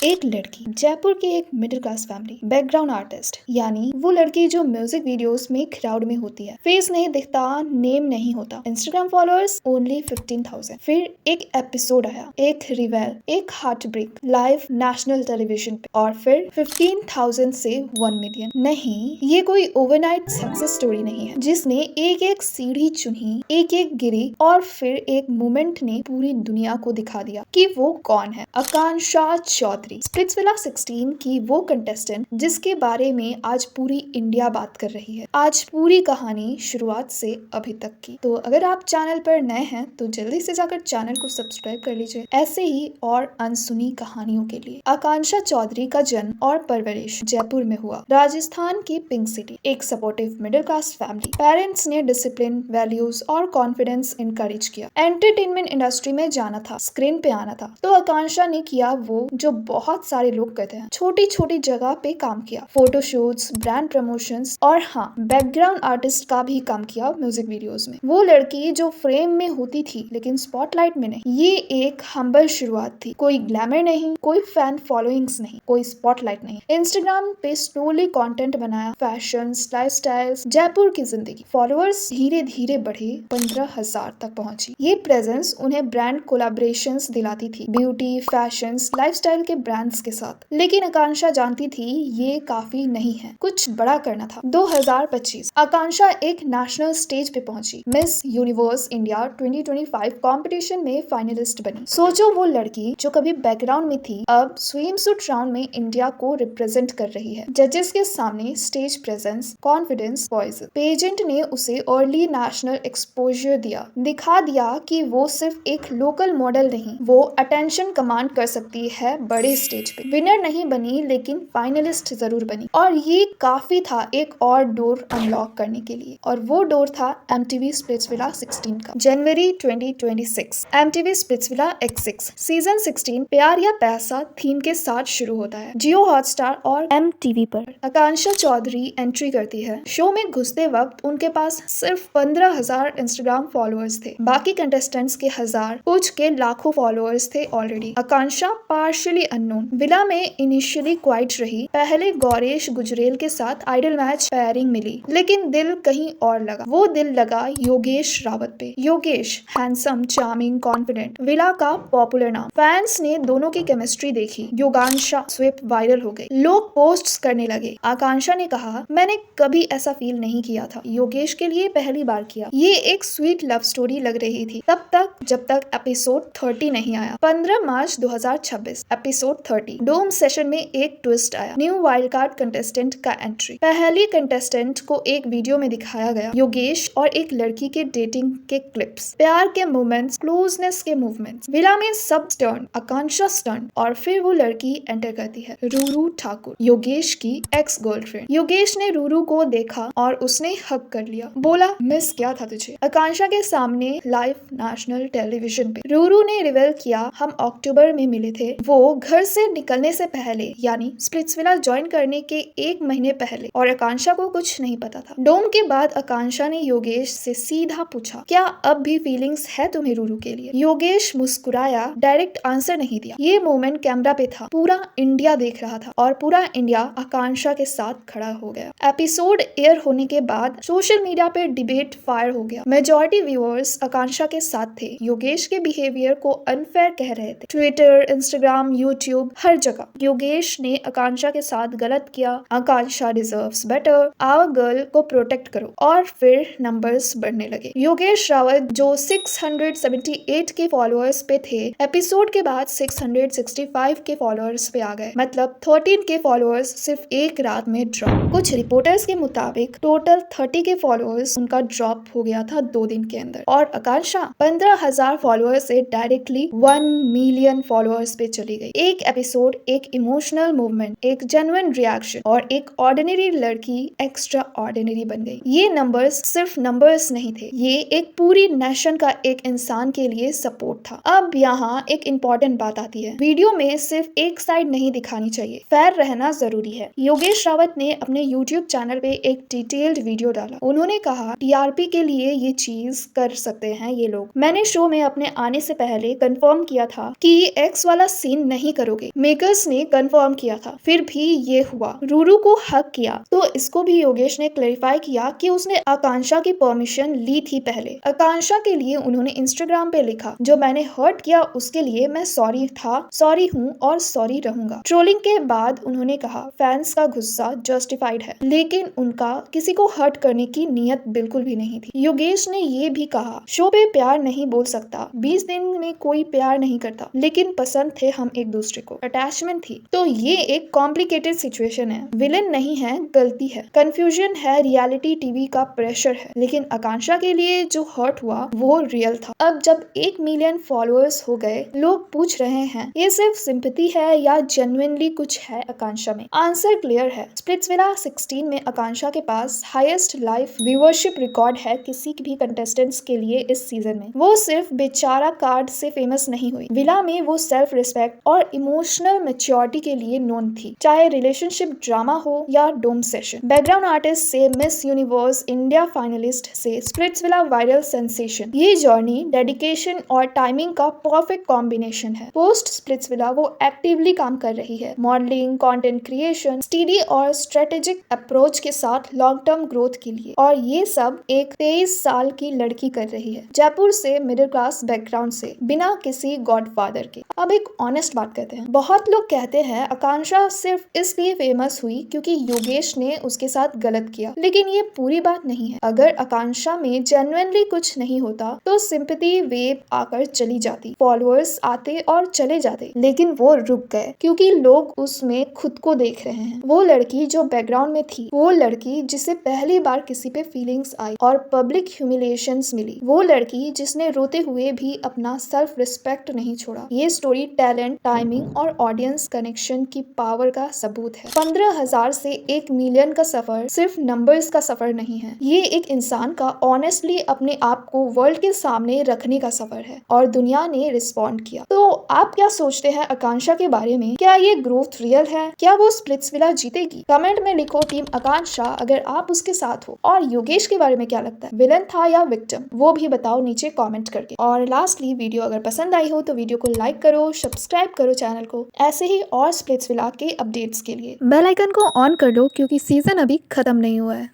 एक लड़की, जयपुर की एक middle class family, background artist, यानी वो लड़की जो म्यूजिक वीडियोस में क्राउड में होती है। फेस नहीं दिखता, नेम नहीं होता, इंस्टाग्राम फॉलोअर्स ओनली 15,000। फिर एक एपिसोड आया, एक रिवेल, एक heart break, live national television पे, और फिर 15,000 से 1 मिलियन। नहीं, ये कोई ओवरनाइट सक्सेस स्टोरी नहीं है जिसने एक एक सीढ़ी चुनी, एक एक गिरी, और फिर एक मोमेंट ने पूरी दुनिया को दिखा दिया कि वो कौन है। आकांक्षा चौधरी, स्प्लिट्सविला 16 की वो कंटेस्टेंट जिसके बारे में आज पूरी इंडिया बात कर रही है। आज पूरी कहानी शुरुआत से अभी तक की। तो अगर आप चैनल पर नए हैं तो जल्दी से जाकर चैनल को सब्सक्राइब कर लीजिए, ऐसे ही और अनसुनी कहानियों के लिए। आकांक्षा चौधरी का जन्म और परवरिश जयपुर में हुआ, राजस्थान की पिंक सिटी। एक supportive middle class family, parents ने डिसिप्लिन, वैल्यूज और कॉन्फिडेंस इनकरेज किया। एंटरटेनमेंट इंडस्ट्री में जाना था, स्क्रीन पे आना था, तो आकांक्षा ने किया वो जो बहुत सारे लोग करते हैं, छोटी छोटी जगह पे काम किया। फोटोशूट्स, ब्रांड प्रमोशंस, और हाँ, बैकग्राउंड आर्टिस्ट का भी काम किया म्यूजिक वीडियोस में। वो लड़की जो फ्रेम में होती थी लेकिन स्पॉटलाइट में नहीं। ये एक हम्बल शुरुआत थी, कोई ग्लैमर नहीं, कोई फैन फॉलोइंग्स नहीं, कोई स्पॉटलाइट नहीं। इंस्टाग्राम पे स्लोली कंटेंट बनाया, फैशन, लाइफस्टाइल्स, जयपुर की जिंदगी। फॉलोअर्स धीरे धीरे बढ़े, 15,000 तक पहुंची। ये प्रेजेंस उन्हें ब्रांड कोलैबोरेशंस दिलाती थी, ब्यूटी, फैशन, लाइफस्टाइल के ब्रांड्स के साथ। लेकिन आकांक्षा जानती थी ये काफी नहीं है, कुछ बड़ा करना था। 2025 आकांक्षा एक नेशनल स्टेज पे पहुंची, मिस यूनिवर्स इंडिया 2025 कंपटीशन में फाइनलिस्ट बनी। सोचो, वो लड़की जो कभी बैकग्राउंड में थी अब स्विमसूट राउंड में इंडिया को रिप्रेजेंट कर रही है। जजेस के सामने stage presence, confidence, voice. Pageant ने उसे अर्ली नेशनल एक्सपोजर दिया, दिखा दिया कि वो सिर्फ एक लोकल मॉडल नहीं, वो अटेंशन कमांड कर सकती है बड़े स्टेज पे। विनर नहीं बनी लेकिन फाइनलिस्ट जरूर बनी, और ये काफी था एक और डोर अनलॉक करने के लिए। और वो डोर था MTV स्प्लिट्सविला 16 का। जनवरी 2026 MTV स्प्लिट्सविला X6 सीजन 16 प्यार या पैसा थीम के साथ शुरू होता है, जियो हॉटस्टार और MTV पर। आकांक्षा चौधरी एंट्री करती है। शो में घुसते वक्त उनके पास सिर्फ 15,000 इंस्टाग्राम फॉलोअर्स थे, बाकी कंटेस्टेंट्स के हजार, कुछ के लाखों फॉलोअर्स थे ऑलरेडी। आकांक्षा पार्शियली अननोन, विला में इनिशियली क्वाइट रही। पहले गौरेश गुजरेल के साथ आइडल मैच पेयरिंग मिली, लेकिन दिल कहीं और लगा। वो दिल लगा योगेश रावत पे। Yogesh handsome, charming, confident, villa का पॉपुलर नाम। फैंस ने दोनों की केमिस्ट्री देखी। योगांशा स्विप वायरल हो गई, लोग पोस्ट्स करने लगे। आकांक्षा ने कहा, मैंने कभी ऐसा फील नहीं किया था, योगेश के लिए पहली बार किया। ये एक स्वीट लव स्टोरी लग रही थी तब तक जब तक एपिसोड 30 नहीं आया। 15 मार्च 2026 एपिसोड 30 डोम सेशन में एक ट्विस्ट आया, न्यू वाइल्ड कार्ड कंटेस्टेंट का एंट्री। पहली कंटेस्टेंट को एक वीडियो में दिखाया गया, योगेश और एक लड़की के डेटिंग के क्लिप्स, प्यार के मोमेंट्स, क्लोजनेस के मूवमेंट्स। विला में सब स्टर्न, आकांक्षा स्टर्न, और फिर वो लड़की एंटर करती है, रूरू ठाकुर, योगेश की एक्स गर्लफ्रेंड। योगेश ने रूरू को देखा और उसने हक कर लिया, बोला, मिस क्या था तुझे। आकांक्षा के सामने लाइव नेशनल टेलीविजन पे रूरू ने रिवील किया, हम अक्टूबर में मिले थे, वो घर से निकलने से पहले, यानी स्प्लिट्सविला ज्वाइन करने के 1 महीने पहले, और आकांक्षा को कुछ नहीं पता था। डोम के बाद आकांक्षा ने योगेश से सीधा पूछा, क्या अब भी फीलिंग्स है तुम्हें रूरू के लिए। योगेश मुस्कुराया, डायरेक्ट आंसर नहीं दिया। ये मोमेंट कैमरा पे था, पूरा इंडिया देख रहा था, और पूरा इंडिया आकांक्षा के साथ खड़ा हो गया। एपिसोड एयर होने के बाद सोशल मीडिया पे डिबेट फायर हो गया। मेजॉरिटी व्यूअर्स आकांक्षा के साथ थे, योगेश के बिहेवियर को अनफेयर कह रहे थे। ट्विटर, इंस्टाग्राम, यूट्यूब, हर जगह योगेश ने आकांक्षा के साथ गलत किया, आकांक्षा डिजर्व्स बेटर, आवर गर्ल को प्रोटेक्ट करो, और फिर नंबर्स बढ़ने लगे। योगेश रावत जो 678 के फॉलोअर्स पे थे, एपिसोड के बाद 665 के फॉलोअर्स पे आ गए, मतलब 13 के फॉलोअर्स सिर्फ एक रात में ड्रॉप। कुछ रिपोर्टर्स के मुताबिक टोटल 30 के फॉलोअर्स उनका ड्रॉप हो गया था 2 दिन के अंदर, और आकांक्षा 15,000 फॉलोअर्स से डायरेक्टली 1 मिलियन फॉलोअर्स पे चली गई। एक एपिसोड, एक इमोशनल मूवमेंट, एक जेन्युइन रिएक्शन, और एक ऑर्डिनरी लड़की एक्स्ट्रा ऑर्डिनरी बन गई। ये नंबर्स सिर्फ नंबर्स नहीं थे, ये एक पूरी नेशन का, एक इंसान के लिए सपोर्ट था। अब यहाँ एक इम्पोर्टेंट बात आती है, वीडियो में सिर्फ एक साइड नहीं दिखानी चाहिए, फेयर रहना जरूरी है। योगेश रावत ने अपने YouTube चैनल पे एक डिटेल्ड वीडियो डाला। उन्होंने कहा, TRP के लिए ये चीज कर सकते हैं ये लोग। मैंने शो में अपने आने से पहले कंफर्म किया था कि एक्स वाला सीन नहीं करूंगा, करोगे। मेकर्स ने कंफर्म किया था, फिर भी ये हुआ। रूरू को हक किया तो इसको भी योगेश ने क्लैरिफाई किया कि उसने आकांक्षा की परमिशन ली थी पहले। आकांक्षा के लिए उन्होंने इंस्टाग्राम पे लिखा, जो मैंने हर्ट किया उसके लिए मैं सॉरी था, सॉरी हूँ और सॉरी रहूंगा। ट्रोलिंग के बाद उन्होंने कहा फैंस का गुस्सा जस्टिफाइड है, लेकिन उनका किसी को हर्ट करने की नीयत बिल्कुल भी नहीं थी। योगेश ने ये भी कहा, शो पे प्यार नहीं बोल सकता, 20 दिन में कोई प्यार नहीं करता, लेकिन पसंद थे हम एक दूसरे को, अटैचमेंट थी। तो ये एक कॉम्प्लिकेटेड सिचुएशन है, विलन नहीं है, गलती है, कंफ्यूजन है, रियलिटी टीवी का प्रेशर है, लेकिन आकांक्षा के लिए जो हर्ट हुआ वो रियल था। अब जब 1 मिलियन फॉलोअर्स हो गए, लोग पूछ रहे हैं ये सिर्फ सिंपैथी है या जेन्युइनली कुछ है आकांक्षा में। आंसर क्लियर है, स्प्लिट्सविला 16 में आकांक्षा के पास हाईएस्ट लाइव व्यूअरशिप रिकॉर्ड है किसी भी कंटेस्टेंट्स के लिए इस सीजन में। वो सिर्फ बेचारा कार्ड से फेमस नहीं हुई, विला में वो सेल्फ रिस्पेक्ट और इमोशनल मैच्योरिटी के लिए नोन थी, चाहे रिलेशनशिप ड्रामा हो या डोम सेशन। बैकग्राउंड आर्टिस्ट से मिस यूनिवर्स इंडिया फाइनलिस्ट से स्प्लिट्सविला वायरल सेंसेशन, ये जर्नी डेडिकेशन और टाइमिंग का परफेक्ट कॉम्बिनेशन है। पोस्ट स्प्लिट्सविला वो एक्टिवली काम कर रही है, मॉडलिंग, कंटेंट क्रिएशन, स्टडी और स्ट्रेटेजिक अप्रोच के साथ लॉन्ग टर्म ग्रोथ के लिए, और ये सब एक 23 साल की लड़की कर रही है, जयपुर से, मिडिल क्लास बैकग्राउंड से, बिना किसी गॉडफादर के। अब एक ऑनेस्ट बात कहते हैं, बहुत लोग कहते हैं आकांक्षा सिर्फ इसलिए फेमस हुई क्योंकि योगेश ने उसके साथ गलत किया, लेकिन ये पूरी बात नहीं है। अगर आकांक्षा में जेन्युइनली कुछ नहीं होता तो सिंपैथी वेव आकर चली जाती, फॉलोअर्स आते और चले जाते, लेकिन वो रुक गए क्योंकि लोग उसमें खुद को देख रहे हैं। वो लड़की जो बैकग्राउंड में थी, वो लड़की जिसे पहली बार किसी पे फीलिंग्स आई और पब्लिक ह्यूमिलिएशंस मिली, वो लड़की जिसने रोते हुए भी अपना सेल्फ रिस्पेक्ट नहीं छोड़ा। ये स्टोरी टैलेंट, टाइमिंग और ऑडियंस कनेक्शन की पावर का सबूत है। 15,000 से 1 मिलियन का सफर सिर्फ नंबर्स का सफर नहीं है, ये एक इंसान का ऑनेस्टली अपने आप को वर्ल्ड के सामने रखने का सफर है, और दुनिया ने रिस्पॉन्ड किया। तो आप क्या सोचते हैं आकांक्षा के बारे में? क्या ये ग्रोथ रियल है? क्या वो स्प्लिट्सविला जीतेगी? कमेंट में लिखो टीम आकांक्षा अगर आप उसके साथ हो। और योगेश के बारे में क्या लगता है, विलन था या विक्टिम? वो भी बताओ नीचे कमेंट करके। और लास्टली, वीडियो अगर पसंद आई हो तो वीडियो को लाइक करो, सब्सक्राइब करो चैनल को, ऐसे ही और स्प्लिट्सविला के अपडेट्स के लिए। बेल आइकन को ऑन कर लो क्योंकि सीजन अभी खत्म नहीं हुआ है।